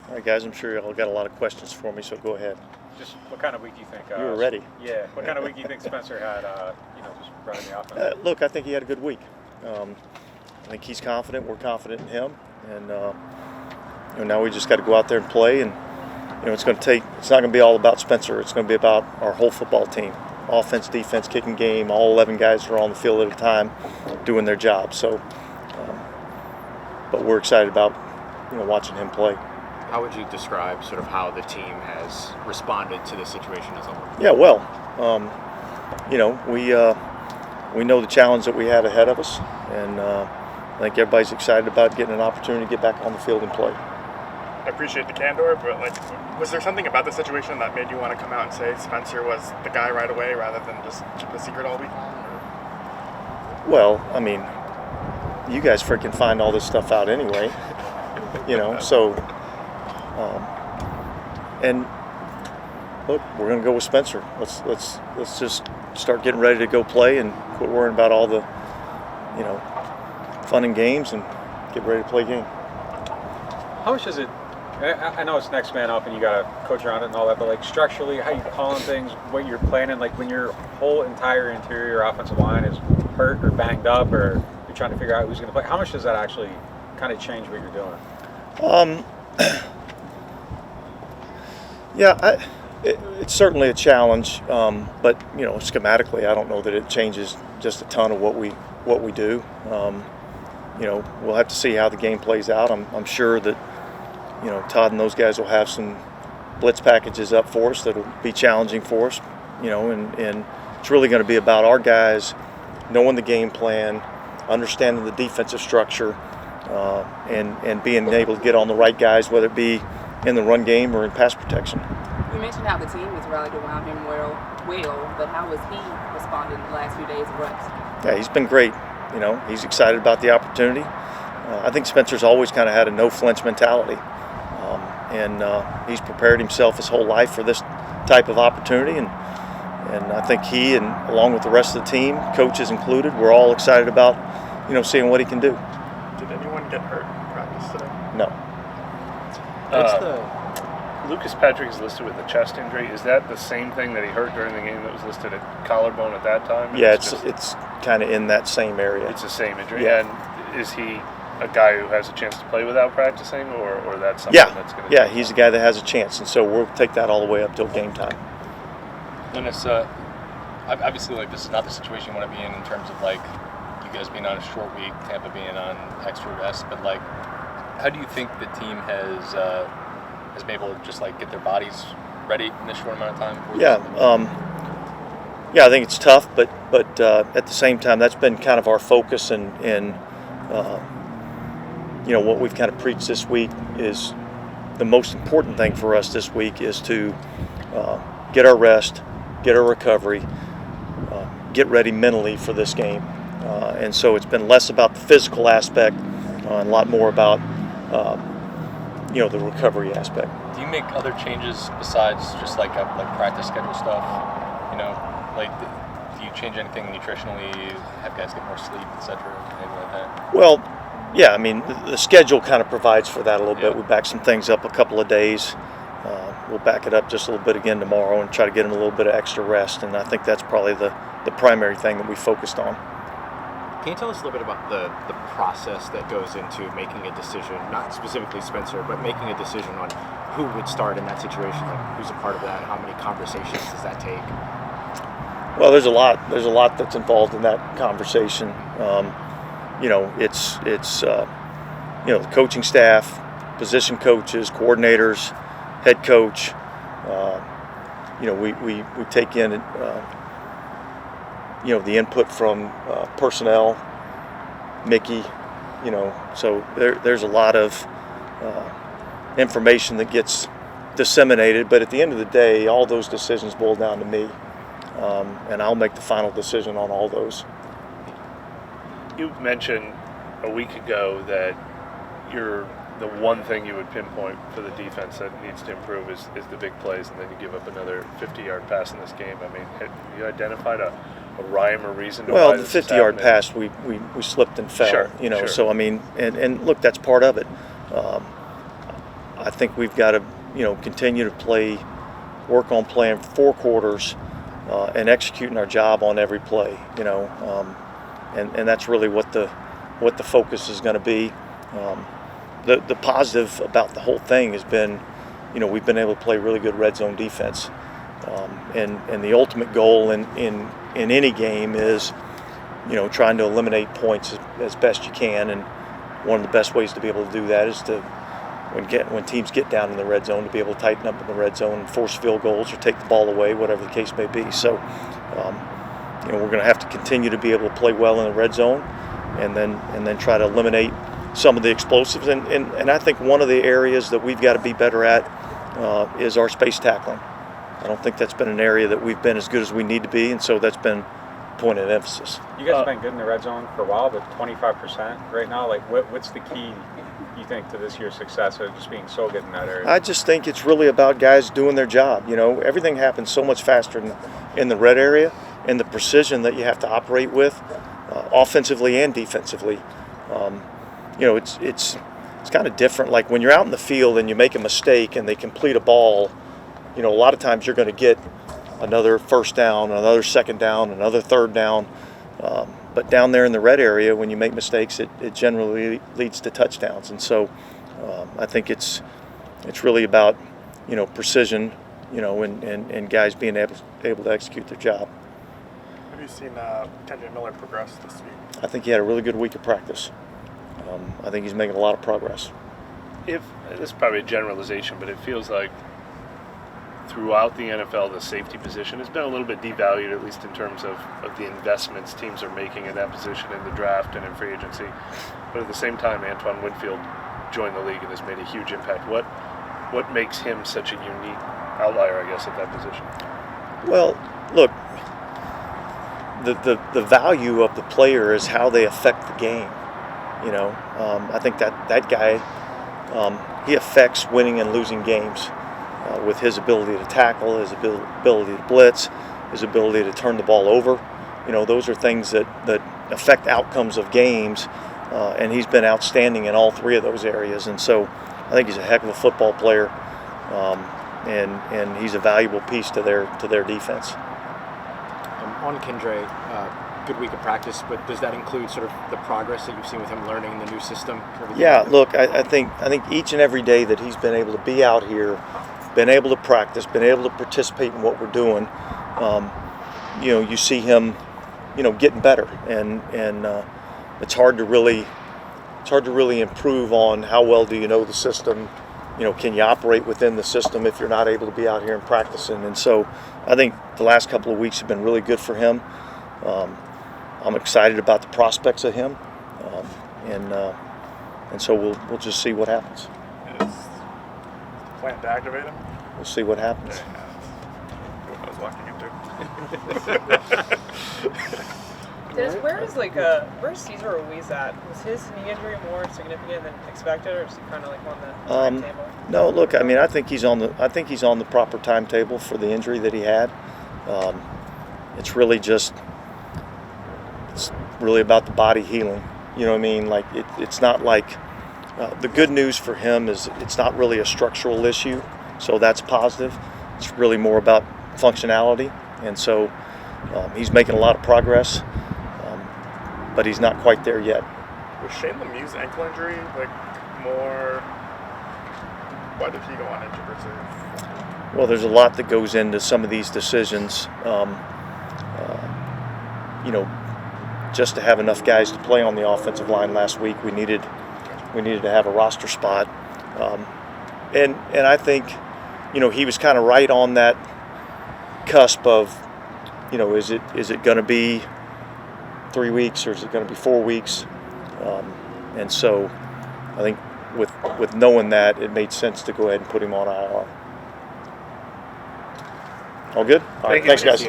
All right, guys, I'm sure you all got a lot of questions for me, so go ahead. Just what kind of week do you think? You were ready. Yeah. What kind of week do you think Spencer had? Just running the offense. Look, I think he had a good week. I think he's confident. We're confident in him, and now we just got to go out there and play. And it's going to take. It's not going to be all about Spencer. It's going to be about our whole football team, offense, defense, kicking game. All 11 guys are on the field at a time, doing their job. So, but we're excited about watching him play. How would you describe sort of how the team has responded to this situation as a whole? Yeah, well, we know the challenge that we had ahead of us, and I think everybody's excited about getting an opportunity to get back on the field and play. I appreciate the candor, but was there something about the situation that made you want to come out and say Spencer was the guy right away rather than just keep the secret all week? Well, I mean, you guys freaking find all this stuff out anyway, so. And look, we're going to go with Spencer. Let's just start getting ready to go play and quit worrying about all the, fun and games and get ready to play a game. How much is it? I know it's next man up and you got a coach around it and all that, but structurally, how you calling things, what you're planning, when your whole entire interior offensive line is hurt or banged up, or you're trying to figure out who's going to play. How much does that actually kind of change what you're doing? Yeah, it's certainly a challenge, but schematically, I don't know that it changes just a ton of what we do. We'll have to see how the game plays out. I'm sure that Todd and those guys will have some blitz packages up for us that'll be challenging for us. And it's really going to be about our guys knowing the game plan, understanding the defensive structure, and being able to get on the right guys, whether it be in the run game or in pass protection. You mentioned how the team has rallied around him well, but how has he responded in the last few days of reps? Yeah, he's been great. He's excited about the opportunity. I think Spencer's always kind of had a no-flinch mentality, and he's prepared himself his whole life for this type of opportunity. And I think he, and along with the rest of the team, coaches included, we're all excited about seeing what he can do. Did anyone get hurt in practice today? No. Lucas Patrick is listed with a chest injury. Is that the same thing that he hurt during the game that was listed at collarbone at that time? Yeah, it's kind of in that same area. It's the same injury. Yeah. And is he a guy who has a chance to play without practicing, or that's something that's going to? Yeah, he's a guy that has a chance, and so we'll take that all the way up till game time. Dennis, obviously, this is not the situation you want to be in terms of you guys being on a short week, Tampa being on extra rest, but how do you think the team has been able to just get their bodies ready in this short amount of time? Yeah, I think it's tough, but at the same time, that's been kind of our focus, and what we've kind of preached this week is the most important thing for us this week is to get our rest, get our recovery, get ready mentally for this game, and so it's been less about the physical aspect and a lot more about the recovery aspect. Do you make other changes besides just practice schedule stuff? Do you change anything nutritionally? Have guys get more sleep, etc., anything like that? Well, yeah. I mean, the schedule kind of provides for that a little bit. We back some things up a couple of days. We'll back it up just a little bit again tomorrow and try to get them a little bit of extra rest. And I think that's probably the primary thing that we focused on. Can you tell us a little bit about the process that goes into making a decision, not specifically Spencer, but making a decision on who would start in that situation? Who's a part of that? How many conversations does that take? Well, there's a lot that's involved in that conversation. It's the coaching staff, position coaches, coordinators, head coach. We take in the input from personnel, Mickey, so there's a lot of information that gets disseminated, but at the end of the day, all those decisions boil down to me, and I'll make the final decision on all those. You mentioned a week ago that the one thing you would pinpoint for the defense that needs to improve is the big plays, and then you give up another 50-yard pass in this game. I mean, have you identified a rhyme or reason to why this is happening? Well, the 50-yard pass, we slipped and fell, Sure. So I mean, and look, that's part of it. I think we've got to, continue to work on playing 4 quarters and executing our job on every play. And that's really what the focus is going to be. The positive about the whole thing has been, we've been able to play really good red zone defense. And the ultimate goal in any game is, trying to eliminate points as best you can. And one of the best ways to be able to do that is to, when teams get down in the red zone, to be able to tighten up in the red zone and force field goals or take the ball away, whatever the case may be. So, we're going to have to continue to be able to play well in the red zone, and then try to eliminate some of the explosives. And I think one of the areas that we've got to be better at is our space tackling. I don't think that's been an area that we've been as good as we need to be, and so that's been a point of emphasis. You guys have been good in the red zone for a while, but 25% right now, like what's the key, you think, to this year's success of just being so good in that area? I just think it's really about guys doing their job. Everything happens so much faster in the red area, and the precision that you have to operate with, offensively and defensively. It's kind of different. Like when you're out in the field and you make a mistake and they complete a ball, a lot of times you're going to get another first down, another second down, another third down. But down there in the red area, when you make mistakes, it generally leads to touchdowns. And so I think it's really about, precision, and guys being able to execute their job. Have you seen Kenyon Miller progress this week? I think he had a really good week of practice. I think he's making a lot of progress. This is probably a generalization, but it feels like throughout the NFL, the safety position has been a little bit devalued, at least in terms of the investments teams are making in that position in the draft and in free agency. But at the same time, Antoine Winfield joined the league and has made a huge impact. What makes him such a unique outlier, I guess, at that position? Well, look, the value of the player is how they affect the game. I think that guy, he affects winning and losing games. With his ability to tackle, his ability to blitz, his ability to turn the ball over. Those are things that affect outcomes of games, and he's been outstanding in all 3 of those areas. And so I think he's a heck of a football player, and he's a valuable piece to their defense. On Kendre, good week of practice, but does that include sort of the progress that you've seen with him learning the new system? Yeah, look, I think each and every day that he's been able to be out here, been able to practice, been able to participate in what we're doing, you see him, getting better, and it's hard to really improve on how well do you know the system. Can you operate within the system if you're not able to be out here and practicing? And so I think the last couple of weeks have been really good for him. I'm excited about the prospects of him, and so we'll just see what happens. Is the plan to activate him? We'll see what happens. Who knows walking into? Where's Cesar Ruiz at? Was his knee injury more significant than expected, or is he kind of like on the timetable? No, look, I think he's on the proper timetable for the injury that he had. It's really about the body healing. You know what I mean? Like it's not like the good news for him is it's not really a structural issue, so that's positive. It's really more about functionality, and so he's making a lot of progress, but he's not quite there yet. Was Shane Lemieux's ankle injury more? Why did he go on injured reserve? Well, there's a lot that goes into some of these decisions. Just to have enough guys to play on the offensive line last week, we needed to have a roster spot, and I think, he was kind of right on that cusp of, is it going to be 3 weeks or is it going to be 4 weeks? And so I think with knowing that, it made sense to go ahead and put him on IR. All good? All right, thanks, guys.